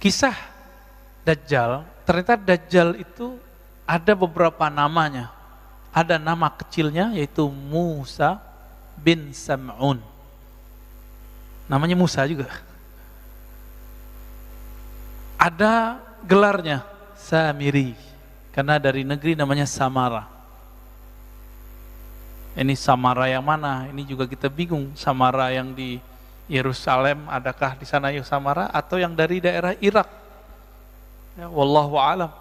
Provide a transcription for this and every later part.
kisah Dajjal, ternyata Dajjal itu ada beberapa namanya. Ada nama kecilnya yaitu Musa bin Sam'un. Namanya Musa juga. Ada gelarnya Samiri, karena dari negeri namanya Samara. Ini Samara yang mana? Ini juga kita bingung. Samara yang di Yerusalem, adakah di sana Samara, atau yang dari daerah Irak? Ya, wallahu a'lam.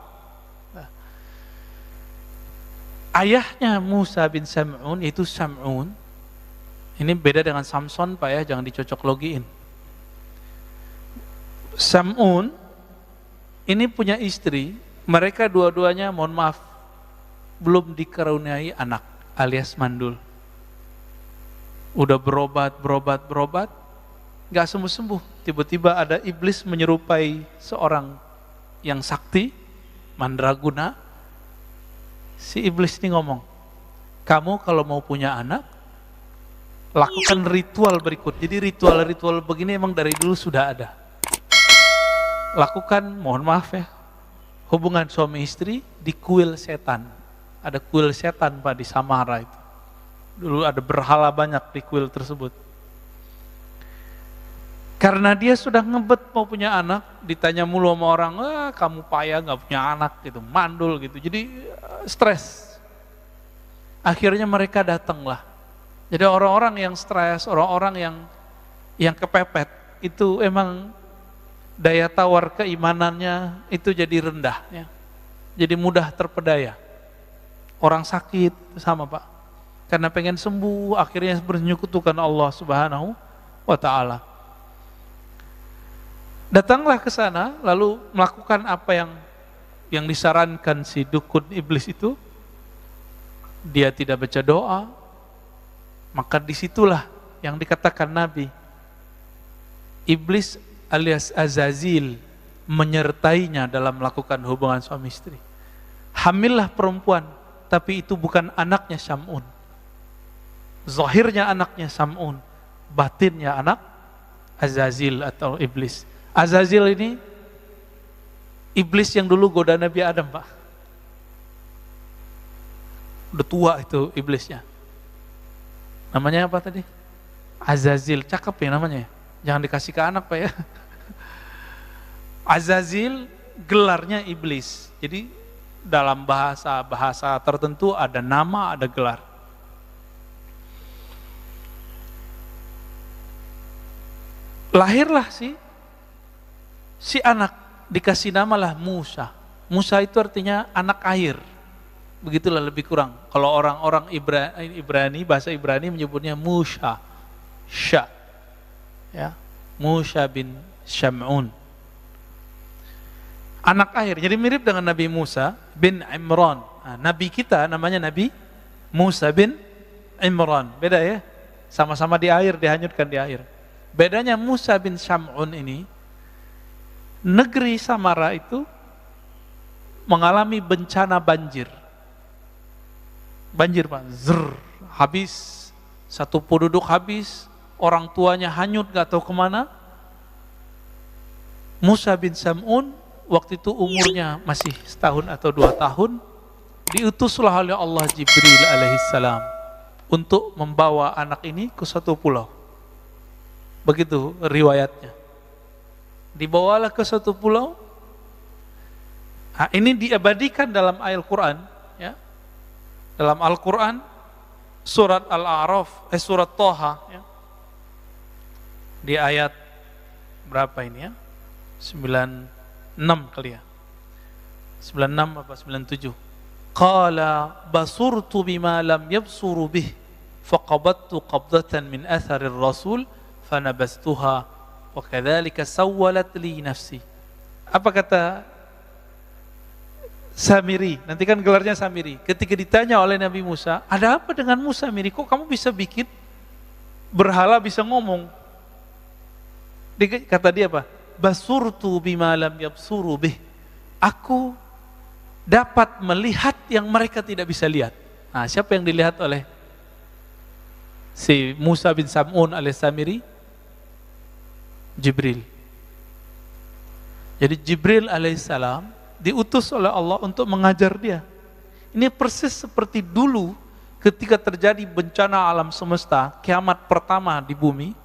Nah, ayahnya Musa bin Sam'un itu Sam'un. Ini beda dengan Samson Pak ya, jangan dicocok logiin. Sam'un ini punya istri, mereka dua-duanya mohon maaf belum dikaruniai anak alias mandul. Udah berobat, gak sembuh-sembuh. Tiba-tiba ada iblis menyerupai seorang yang sakti, mandraguna. Si iblis ini ngomong, kamu kalau mau punya anak, lakukan ritual berikut. Jadi ritual-ritual begini emang dari dulu sudah ada. Lakukan, mohon maaf ya, hubungan suami istri di kuil setan. Ada kuil setan Pak di Samara itu. Dulu ada berhala banyak di kuil tersebut. Karena dia sudah ngebet mau punya anak, ditanya mulu sama orang, kamu payah gak punya anak gitu, mandul gitu. Jadi stres. Akhirnya mereka datanglah. Jadi orang-orang yang stres, orang-orang yang kepepet, itu emang daya tawar keimanannya itu jadi rendah ya. Jadi mudah terpedaya. Orang sakit sama Pak, karena pengen sembuh akhirnya menyekutukan Allah Subhanahu wa ta'ala. Datanglah ke sana lalu melakukan apa yang disarankan si dukun iblis itu. Dia tidak baca doa, maka disitulah yang dikatakan Nabi, iblis alias Azazil menyertainya dalam melakukan hubungan suami istri. Hamillah perempuan, tapi itu bukan anaknya Sam'un. Zahirnya anaknya Sam'un, batinnya anak Azazil atau iblis. Azazil ini iblis yang dulu goda Nabi Adam Pak. Udah tua itu iblisnya. Namanya apa tadi? Azazil, cakep ya namanya. Jangan dikasih ke anak Pak ya. Azazil gelarnya iblis. Jadi dalam bahasa tertentu ada nama, ada gelar. Lahirlah si anak, dikasih namalah Musa. Musa itu artinya anak air. Begitulah lebih kurang. Kalau orang-orang Ibrani, bahasa Ibrani menyebutnya Musa. Sya. Ya. Musa bin Sam'un. Anak air. Jadi mirip dengan Nabi Musa bin Imran. Nah, Nabi kita namanya Nabi Musa bin Imran. Beda ya? Sama-sama di air, dihanyutkan di air. Bedanya Musa bin Sam'un ini, negeri Samara itu mengalami bencana banjir. Banjir Pak, habis, satu penduduk habis, orang tuanya hanyut gak tahu kemana. Musa bin Sam'un waktu itu umurnya masih setahun atau 2 tahun, diutuslah oleh Allah Jibril alaihissalam untuk membawa anak ini ke suatu pulau. Begitu riwayatnya. Dibawalah ke suatu pulau. Nah, ini diabadikan dalam ayat Al-Quran ya. Dalam Al-Quran surat Al-A'raf, surat Toha ya. Di ayat berapa ini ya? 96 kali ya. 96 apa 97. Qala basurtu bima lam yabsuru bih faqabattu qabdatan min atharir rasul fanabastuha wa kadzalika sawwalat li nafsi. Apa kata Samiri? Nanti kan gelarnya Samiri. Ketika ditanya oleh Nabi Musa, ada apa dengan Musa Samiri? Kok kamu bisa bikin berhala bisa ngomong? Kata dia apa? Basurtu bima lam yabsuru bih. Aku dapat melihat yang mereka tidak bisa lihat. Nah, siapa yang dilihat oleh si Musa bin Sam'un alias Samiri? Jibril. Jadi Jibril alaihissalam diutus oleh Allah untuk mengajar dia. Ini persis seperti dulu ketika terjadi bencana alam semesta, kiamat pertama di bumi.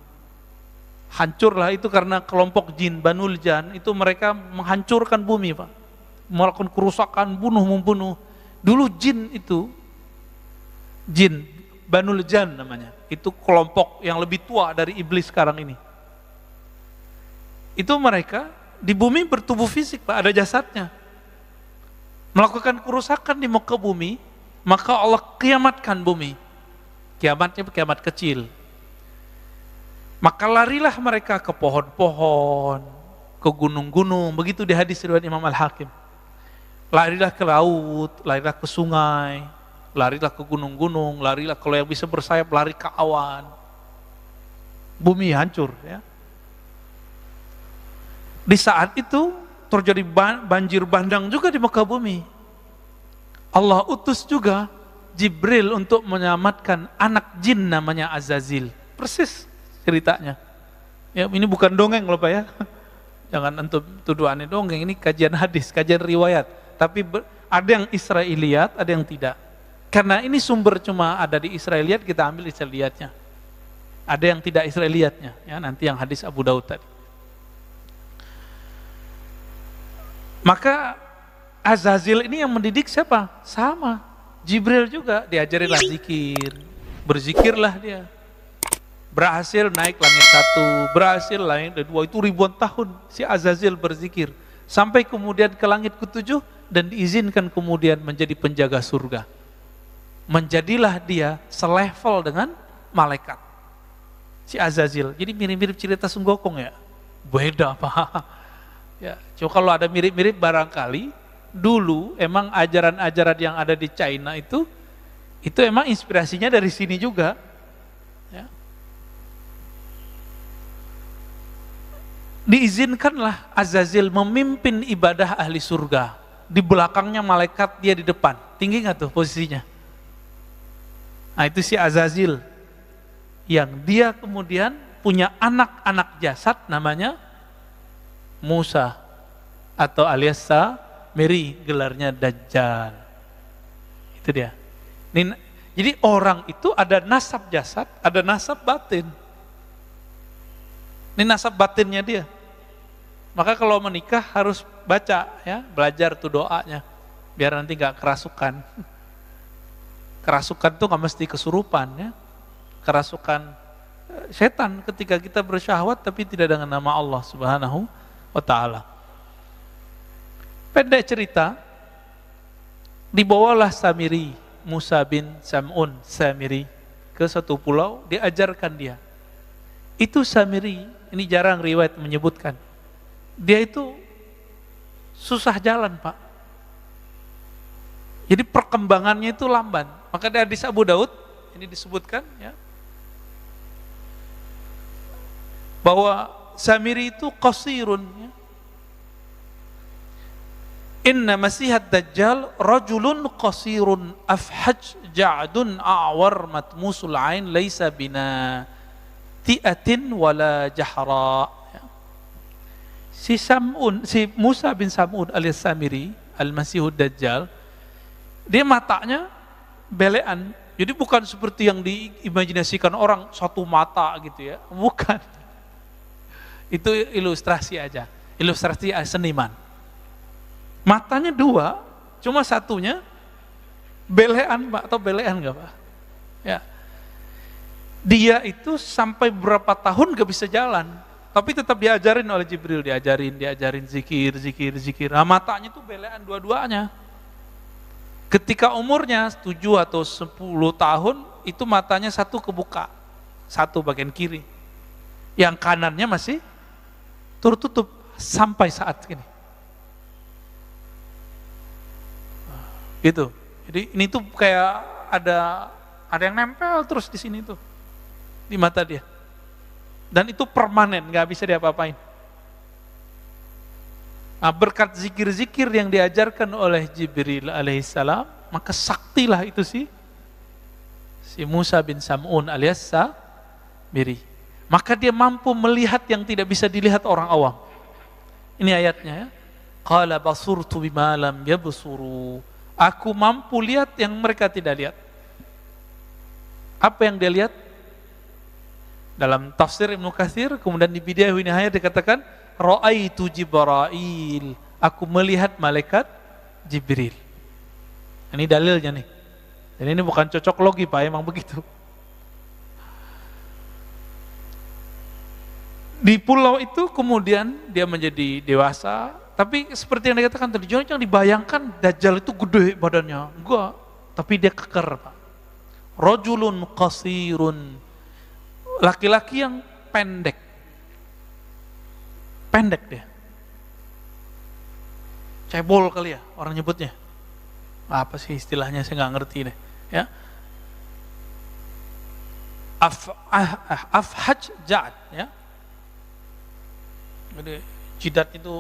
Hancurlah itu karena kelompok jin Banul Jan, itu mereka menghancurkan bumi, Pak. Melakukan kerusakan, membunuh. Dulu jin itu, jin Banul Jan namanya, itu kelompok yang lebih tua dari iblis sekarang ini. Itu mereka di bumi bertubuh fisik, Pak, ada jasadnya. Melakukan kerusakan di muka bumi, maka Allah kiamatkan bumi. Kiamatnya kiamat kecil. Maka larilah mereka ke pohon-pohon, ke gunung-gunung, begitu di hadis riwayat Imam Al-Hakim. Larilah ke laut, larilah ke sungai, larilah ke gunung-gunung, larilah kalau yang bisa bersayap, lari ke awan. Bumi hancur, ya. Di saat itu terjadi banjir bandang juga di muka bumi. Allah utus juga Jibril untuk menyelamatkan anak jin namanya Azazil. Persis ceritanya. Ya, ini bukan dongeng loh Pak ya. Jangan antum tuduh aneh dongeng, ini kajian hadis, kajian riwayat. Tapi ada yang Israiliyat, ada yang tidak. Karena ini sumber cuma ada di Israiliyat, kita ambil Israiliyatnya. Ada yang tidak Israiliyatnya, ya, nanti yang hadis Abu Daud tadi. Maka Azazil ini yang mendidik siapa? Sama, Jibril juga, diajarinlah zikir, berzikirlah dia. Berhasil naik langit 1, berhasil langit 2, itu ribuan tahun si Azazil berzikir. Sampai kemudian ke langit ke-7 dan diizinkan kemudian menjadi penjaga surga. Menjadilah dia selevel dengan malaikat. Si Azazil, jadi mirip-mirip cerita Sunggokong ya? Beda Pak. Ya, cuma kalau ada mirip-mirip barangkali dulu emang ajaran-ajaran yang ada di China itu emang inspirasinya dari sini juga. Ya. Diizinkanlah Azazil memimpin ibadah ahli surga. Di belakangnya malaikat, dia di depan. Tinggi nggak tuh posisinya? Nah itu si Azazil yang dia kemudian punya anak-anak jasad namanya Musa atau alias Samiri, gelarnya Dajjal. Itu dia. Jadi orang itu ada nasab jasad, ada nasab batin. Ini nasab batinnya dia. Maka kalau menikah harus baca ya, belajar tuh doanya biar nanti nggak kerasukan. Kerasukan tuh nggak mesti kesurupan ya. Kerasukan setan ketika kita bersyahwat tapi tidak dengan nama Allah Subhanahu wa ta'ala. Pendek cerita, dibawalah Samiri, Musa bin Sam'un Samiri ke satu pulau, diajarkan dia. Itu Samiri, ini jarang riwayat menyebutkan, dia itu susah jalan Pak. Jadi perkembangannya itu lamban. Maka di hadis Abu Daud, ini disebutkan ya, bahwa Samiri itu qasirun ya. Inna masihat dajjal rajulun qasirun afhaj ja'dun a'war matmusul ain laisa bina ti'atin wala jahra ya. Si Musa bin Sam'un alias Samiri al-Masihud Dajjal, dia matanya belean. Jadi bukan seperti yang diimajinasikan orang satu mata gitu ya, bukan. Itu ilustrasi aja, ilustrasi seniman. Matanya dua, cuma satunya belean Pak, atau belean enggak Pak? Ya. Dia itu sampai berapa tahun gak bisa jalan, tapi tetap diajarin oleh Jibril, diajarin zikir. Nah, matanya tuh belean dua-duanya. Ketika umurnya 7 atau 10 tahun, itu matanya satu kebuka, satu bagian kiri. Yang kanannya masih tertutup sampai saat ini. Gitu. Jadi ini tuh kayak ada yang nempel terus di sini tuh, di mata dia. Dan itu permanen, nggak bisa diapa-apain. Nah, berkat zikir-zikir yang diajarkan oleh Jibril alaihissalam, maka saktilah itu si Musa bin Sam'un alias Samiri. Maka dia mampu melihat yang tidak bisa dilihat orang awam. Ini ayatnya ya. Qala basurtu bima lam yabsuru. Aku mampu lihat yang mereka tidak lihat. Apa yang dia lihat? Dalam tafsir Ibnu Katsir, kemudian di Bidayah wa Nihayah dikatakan ra'aitu Jibril. Aku melihat malaikat Jibril. Ini dalilnya nih. Dan ini bukan cocok logi Pak, emang begitu. Di pulau itu kemudian dia menjadi dewasa, tapi seperti yang dikatakan tadi, jangan dibayangkan Dajjal itu gede badannya. Enggak, tapi dia keker Pak. Rajulun qasirun. Laki-laki yang pendek. Pendek dia. Cebol kali ya orang nyebutnya. Apa sih istilahnya, saya nggak ngerti deh. Ya. Afhaj ja'ad ya. Jadi jidatnya itu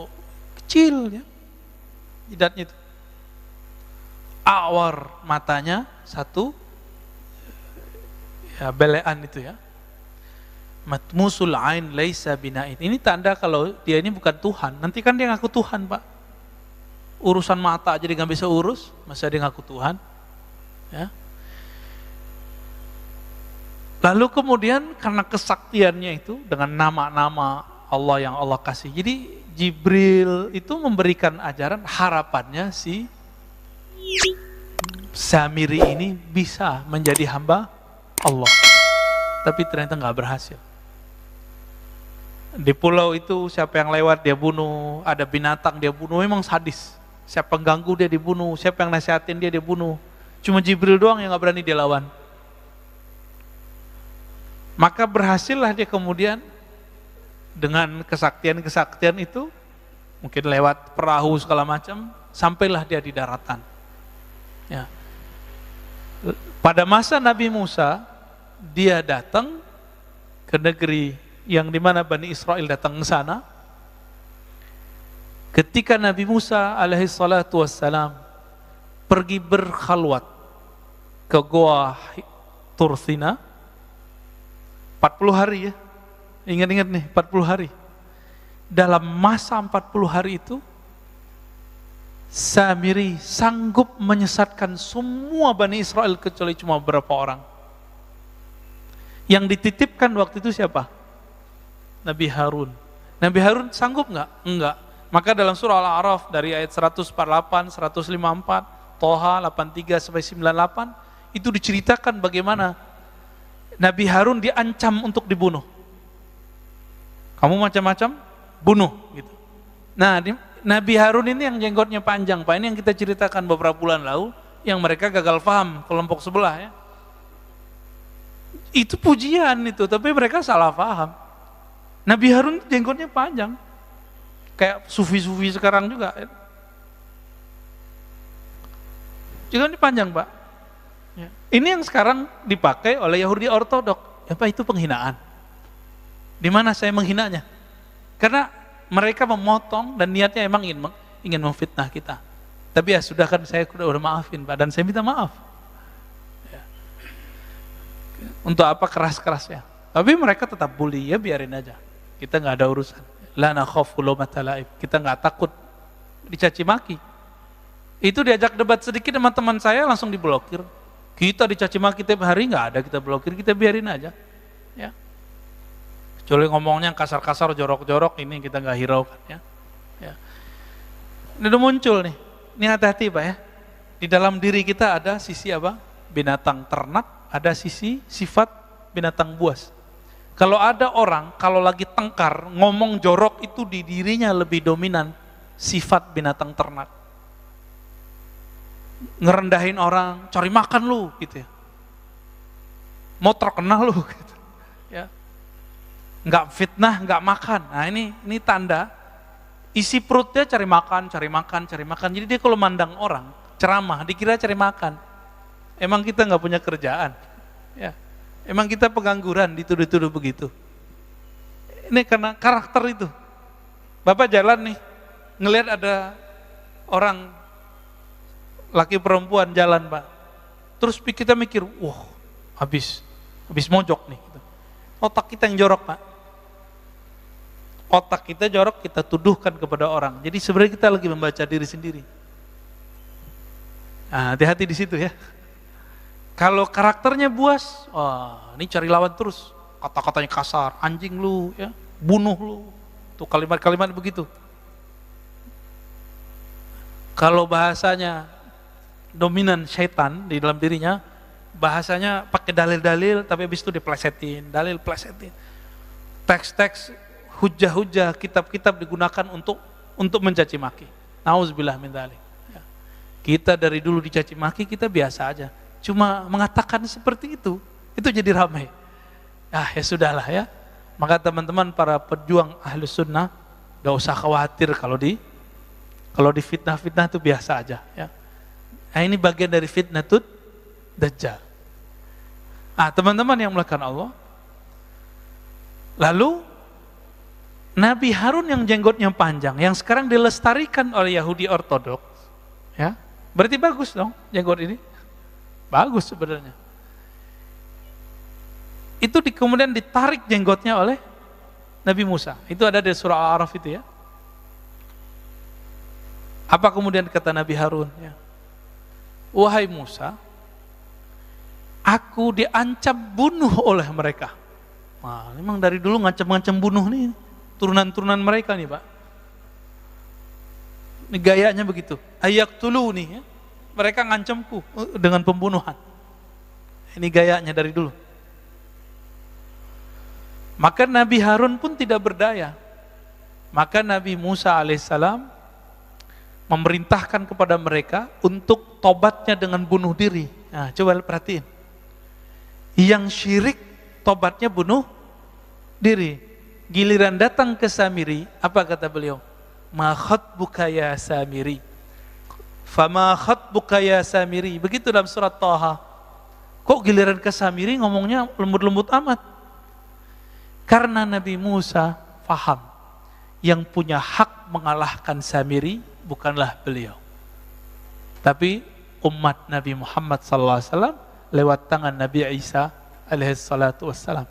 kecil ya. Jidatnya itu. Awar matanya satu. Ya, belean itu ya. Matmusul ain laisa bina'in. Ini tanda kalau dia ini bukan Tuhan. Nanti kan dia ngaku Tuhan Pak. Urusan mata aja dia nggak bisa urus, masa dia ngaku Tuhan. Ya. Lalu kemudian karena kesaktiannya itu dengan nama-nama Allah yang Allah kasih. Jadi Jibril itu memberikan ajaran, harapannya si Samiri ini bisa menjadi hamba Allah. Tapi ternyata nggak berhasil. Di pulau itu siapa yang lewat dia bunuh, ada binatang dia bunuh, memang sadis. Siapa yang ganggu dia dibunuh, siapa yang nasihatin dia dibunuh. Cuma Jibril doang yang nggak berani dia lawan. Maka berhasillah dia kemudian dengan kesaktian-kesaktian itu, mungkin lewat perahu segala macam, sampailah dia di daratan. Ya. Pada masa Nabi Musa, dia datang ke negeri yang dimana Bani Israel datang ke sana. Ketika Nabi Musa alaihi salatu wassalam pergi berkhalwat ke Goa Tursina 40 hari ya. Ingat-ingat nih 40 hari. Dalam masa 40 hari itu Samiri sanggup menyesatkan semua Bani Israel kecuali cuma beberapa orang. Yang dititipkan waktu itu siapa? Nabi Harun. Nabi Harun sanggup nggak? Enggak. Maka dalam surah Al-A'raf dari ayat 148, 154, Toha 83 sampai 98 itu diceritakan bagaimana Nabi Harun diancam untuk dibunuh. Kamu macam-macam bunuh gitu. Nah, Nabi Harun ini yang jenggotnya panjang, Pak. Ini yang kita ceritakan beberapa bulan lalu, yang mereka gagal paham kelompok sebelah ya. Itu pujian itu, tapi mereka salah paham. Nabi Harun jenggotnya panjang. Kayak sufi-sufi sekarang juga. Jenggotnya panjang, Pak. Ya. Ini yang sekarang dipakai oleh Yahudi Ortodok. Ya, Pak, itu penghinaan. Di mana saya menghinanya? Karena mereka memotong dan niatnya emang ingin memfitnah kita. Tapi ya sudah kan, saya udah maafin Pak, dan saya minta maaf. Ya. Untuk apa keras-kerasnya? Tapi mereka tetap bully, ya biarin aja. Kita nggak ada urusan. La nakhafu lawmata laim. Kita nggak takut dicaci maki. Itu diajak debat sedikit sama teman saya langsung diblokir. Kita dicaci maki tiap hari nggak ada kita blokir, kita biarin aja. Ya. Kecuali ngomongnya kasar-kasar, jorok-jorok, ini kita nggak hiraukan ya. Ya. Ini udah muncul nih. Ini hati-hati Pak ya. Di dalam diri kita ada sisi apa? Binatang ternak, ada sisi sifat binatang buas. Kalau ada orang kalau lagi tengkar ngomong jorok itu di dirinya lebih dominan sifat binatang ternak. Ngerendahin orang, cari makan lu gitu ya. Mau terkenal lu gitu. Ya. Nggak fitnah, nggak makan. Nah ini tanda isi perutnya cari makan, cari makan, cari makan. Jadi dia kalau mandang orang ceramah dikira cari makan. Emang kita nggak punya kerjaan, ya. Emang kita pengangguran dituduh-tuduh begitu. Ini karena karakter itu. Bapak jalan nih, ngelihat ada orang laki perempuan jalan Pak. Terus kita mikir, wah habis mojok nih. Otak kita yang jorok Pak. otak kita jorok, kita tuduhkan kepada orang. Jadi sebenarnya kita lagi membaca diri sendiri. Nah, hati-hati di situ ya. Kalau karakternya buas, ini cari lawan terus. Kata-katanya kasar, anjing lu, ya, bunuh lu. Tuh kalimat-kalimat begitu. Kalau bahasanya dominan syaitan di dalam dirinya, bahasanya pakai dalil-dalil, tapi habis itu diplesetin, dalil plesetin. Teks-teks, hujah-hujah, kitab-kitab digunakan untuk mencaci maki. Nauzubillah min dzalik. Ya. Kita dari dulu dicaci maki, kita biasa aja. Cuma mengatakan seperti itu jadi ramai. Ya sudahlah ya. Maka teman-teman para pejuang Ahlus Sunnah, gak usah khawatir kalau di fitnah-fitnah itu biasa aja. Ya. Nah, ini bagian dari fitnatud Dajjal. Teman-teman yang melakukan Allah. Lalu Nabi Harun yang jenggotnya panjang, yang sekarang dilestarikan oleh Yahudi Ortodoks, ya, berarti bagus dong jenggot ini, bagus sebenarnya. Itu kemudian ditarik jenggotnya oleh Nabi Musa. Itu ada di surah Al-A'raf itu ya. Apa kemudian kata Nabi Harun? Ya. Wahai Musa, aku diancam bunuh oleh mereka. Nah, memang dari dulu ngancam-ngancam bunuh nih, turunan-turunan mereka nih Pak. Ini gayanya begitu. Ayak tulu nih, ya. Mereka ngancamku dengan pembunuhan. Ini gayanya dari dulu. Maka Nabi Harun pun tidak berdaya. Maka Nabi Musa alaihissalam memerintahkan kepada mereka untuk tobatnya dengan bunuh diri. Nah, coba perhatiin. Yang syirik tobatnya bunuh diri. Giliran datang ke Samiri, apa kata beliau? Ma khatbuka ya Samiri. Fama khatbuka ya Samiri. Begitu dalam surat Thaha. Kok giliran ke Samiri ngomongnya lembut-lembut amat? Karena Nabi Musa faham yang punya hak mengalahkan Samiri bukanlah beliau, tapi umat Nabi Muhammad SAW lewat tangan Nabi Isa alaihissalatu wassalam.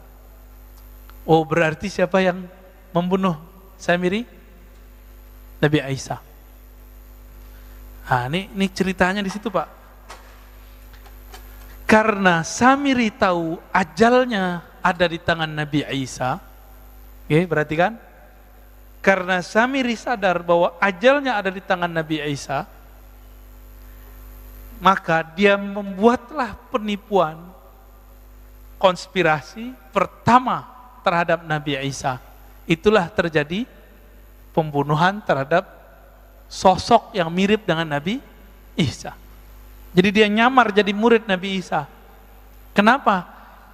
Oh, berarti siapa yang membunuh Samiri? Nabi Isa. Nah, ini ceritanya di situ Pak. Karena Samiri tahu ajalnya ada di tangan Nabi Isa. Oke, berarti kan? Karena Samiri sadar bahwa ajalnya ada di tangan Nabi Isa, maka dia membuatlah penipuan, konspirasi pertama terhadap Nabi Isa. Itulah terjadi pembunuhan terhadap sosok yang mirip dengan Nabi Isa. Jadi dia nyamar jadi murid Nabi Isa. Kenapa?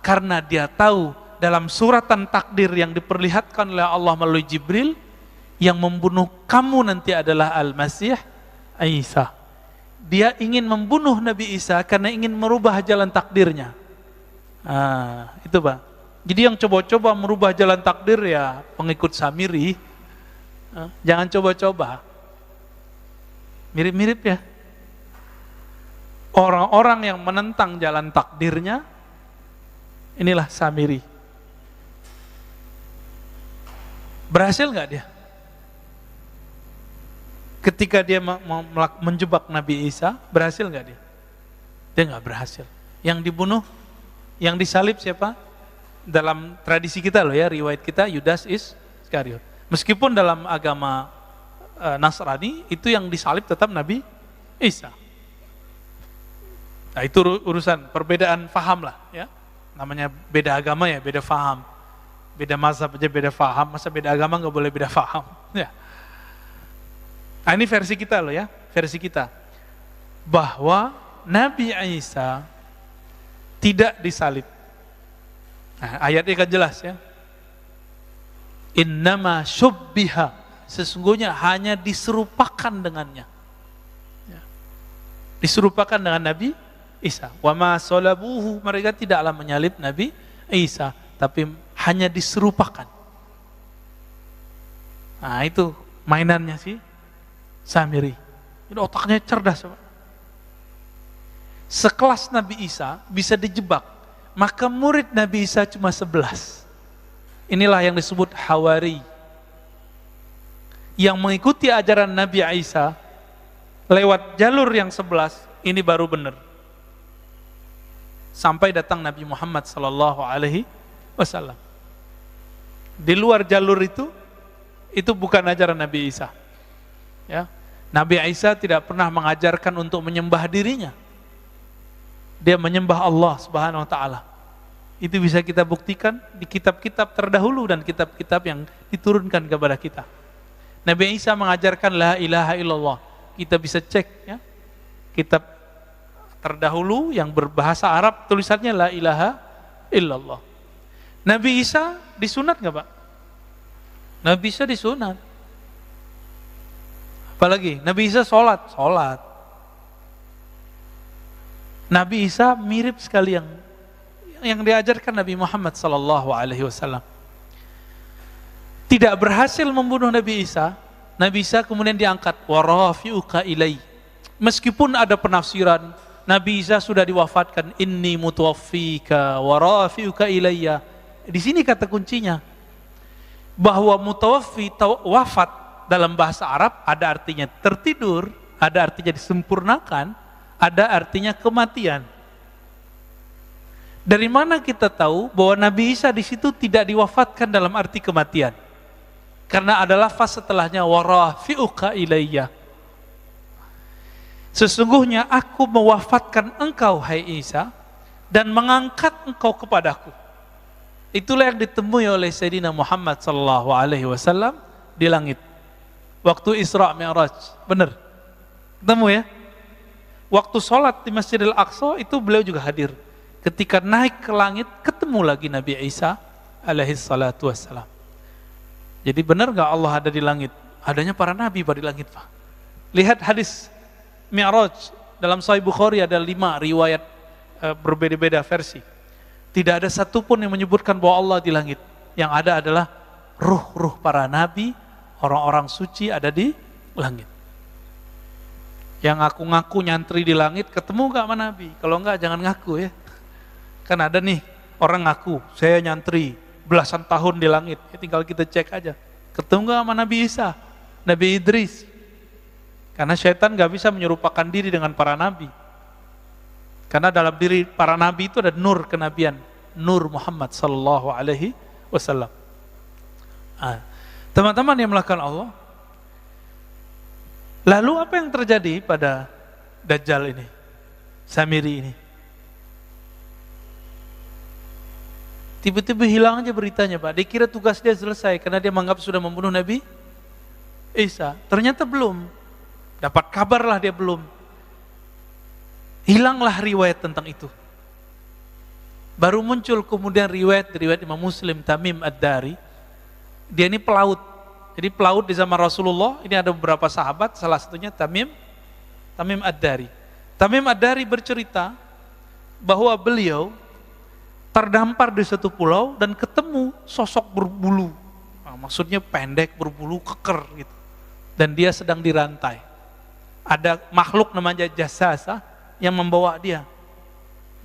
Karena dia tahu dalam suratan takdir yang diperlihatkan oleh Allah melalui Jibril, yang membunuh kamu nanti adalah Al-Masih Isa. Dia ingin membunuh Nabi Isa karena ingin merubah jalan takdirnya. Itu Pak. Jadi yang coba-coba merubah jalan takdir ya pengikut Samiri. Jangan coba-coba. Mirip-mirip ya. Orang-orang yang menentang jalan takdirnya, inilah Samiri. Berhasil nggak dia? Ketika dia menjebak Nabi Isa, berhasil nggak dia? Dia nggak berhasil. Yang dibunuh, yang disalib siapa? Dalam tradisi kita loh ya, riwayat kita, Yudas Iskariot. Meskipun dalam agama Nasrani, itu yang disalib tetap Nabi Isa. Nah itu urusan perbedaan faham lah ya. Namanya beda agama ya, beda faham. Beda mazhab aja beda faham, masa beda agama nggak boleh beda faham. Ya. Nah ini versi kita loh ya, versi kita. Bahwa Nabi Isa tidak disalib. Nah, ayatnya kan jelas ya. Innama syubbiha, sesungguhnya hanya diserupakan dengannya. Ya. Diserupakan dengan Nabi Isa. Wa ma salabuhu, mereka tidaklah menyalib Nabi Isa, tapi hanya diserupakan. Nah itu mainannya sih Samiri. Ini otaknya cerdas. Sekelas Nabi Isa bisa dijebak, maka murid Nabi Isa cuma 11. Inilah yang disebut Hawari. yang mengikuti ajaran Nabi Isa lewat jalur yang 11 ini baru benar. Sampai datang Nabi Muhammad sallallahu alaihi wasallam. Di luar jalur itu bukan ajaran Nabi Isa. Ya. Nabi Isa tidak pernah mengajarkan untuk menyembah dirinya. Dia menyembah Allah Subhanahu wa taala. Itu bisa kita buktikan di kitab-kitab terdahulu dan kitab-kitab yang diturunkan kepada kita. Nabi Isa mengajarkan la ilaha illallah. Kita bisa cek ya. Kitab terdahulu yang berbahasa Arab tulisannya la ilaha illallah. Nabi Isa disunat nggak Pak? Nabi Isa disunat. Apalagi Nabi Isa sholat. Nabi Isa mirip sekali yang diajarkan Nabi Muhammad sallallahu alaihi wasallam. Tidak berhasil membunuh Nabi Isa kemudian diangkat wa rafi'uka ilai. Meskipun ada penafsiran Nabi Isa sudah diwafatkan, inni mutawaffika wa rafi'uka ilayya. Di sini kata kuncinya bahwa mutawaffi, wafat dalam bahasa Arab ada artinya tertidur, ada artinya disempurnakan, ada artinya kematian. Dari mana kita tahu bahwa Nabi Isa di situ tidak diwafatkan dalam arti kematian? Karena ada lafaz setelahnya wa rafi'uka ilayya. Sesungguhnya aku mewafatkan engkau hai Isa dan mengangkat engkau kepadaku. Itulah yang ditemui oleh Sayyidina Muhammad sallallahu alaihi wasallam di langit. Waktu Isra Mi'raj, benar. Ketemu ya? Waktu sholat di Masjidil Aqsa itu beliau juga hadir. Ketika naik ke langit, ketemu lagi Nabi Isa alaihi salatu wassalam. Jadi benar gak Allah ada di langit? Adanya para nabi pada di langit Pak. Lihat hadis Mi'raj dalam Sahih Bukhari ada 5 riwayat berbeda-beda versi. Tidak ada satupun yang menyebutkan bahwa Allah di langit. Yang ada adalah ruh-ruh para nabi, orang-orang suci ada di langit. Yang ngaku-ngaku nyantri di langit, ketemu gak sama Nabi? Kalau enggak jangan ngaku ya. Kan ada nih orang ngaku, saya nyantri belasan tahun di langit. Ya, tinggal kita cek aja. Ketemu gak sama Nabi Isa, Nabi Idris? Karena syaitan gak bisa menyerupakan diri dengan para nabi. Karena dalam diri para nabi itu ada nur kenabian, nur Muhammad sallallahu alaihi wasallam. Teman-teman yang melakukan Allah, lalu apa yang terjadi pada Dajjal ini, Samiri ini? Tiba-tiba hilang aja beritanya Pak. Dia kira tugas dia selesai karena dia menganggap sudah membunuh Nabi Isa. Ternyata belum. Dapat kabar lah dia belum. Hilanglah riwayat tentang itu. Baru muncul kemudian riwayat Imam Muslim, Tamim Ad-Dari. Dia ini pelaut. Jadi pelaut di zaman Rasulullah, ini ada beberapa sahabat, salah satunya Tamim Ad-Dari. Tamim Ad-Dari bercerita bahwa beliau terdampar di satu pulau dan ketemu sosok berbulu. Nah, maksudnya pendek, berbulu, keker gitu. Dan dia sedang dirantai. Ada makhluk namanya Jasasa yang membawa dia.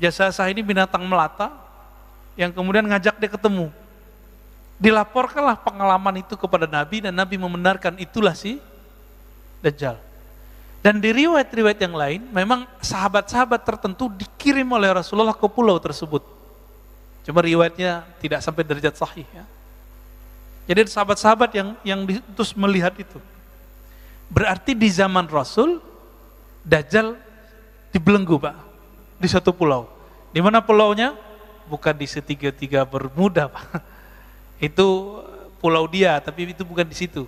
Jasasa ini binatang melata yang kemudian ngajak dia ketemu. Dilaporkanlah pengalaman itu kepada Nabi dan Nabi membenarkan itulah si Dajjal. Dan di riwayat-riwayat yang lain memang sahabat-sahabat tertentu dikirim oleh Rasulullah ke pulau tersebut. Cuma riwayatnya tidak sampai derajat sahih ya. Jadi sahabat-sahabat yang diutus melihat itu. Berarti di zaman Rasul Dajjal dibelenggu Pak, di satu pulau. Di mana pulaunya? Bukan di segitiga Bermuda Pak. Itu pulau dia, tapi itu bukan di situ.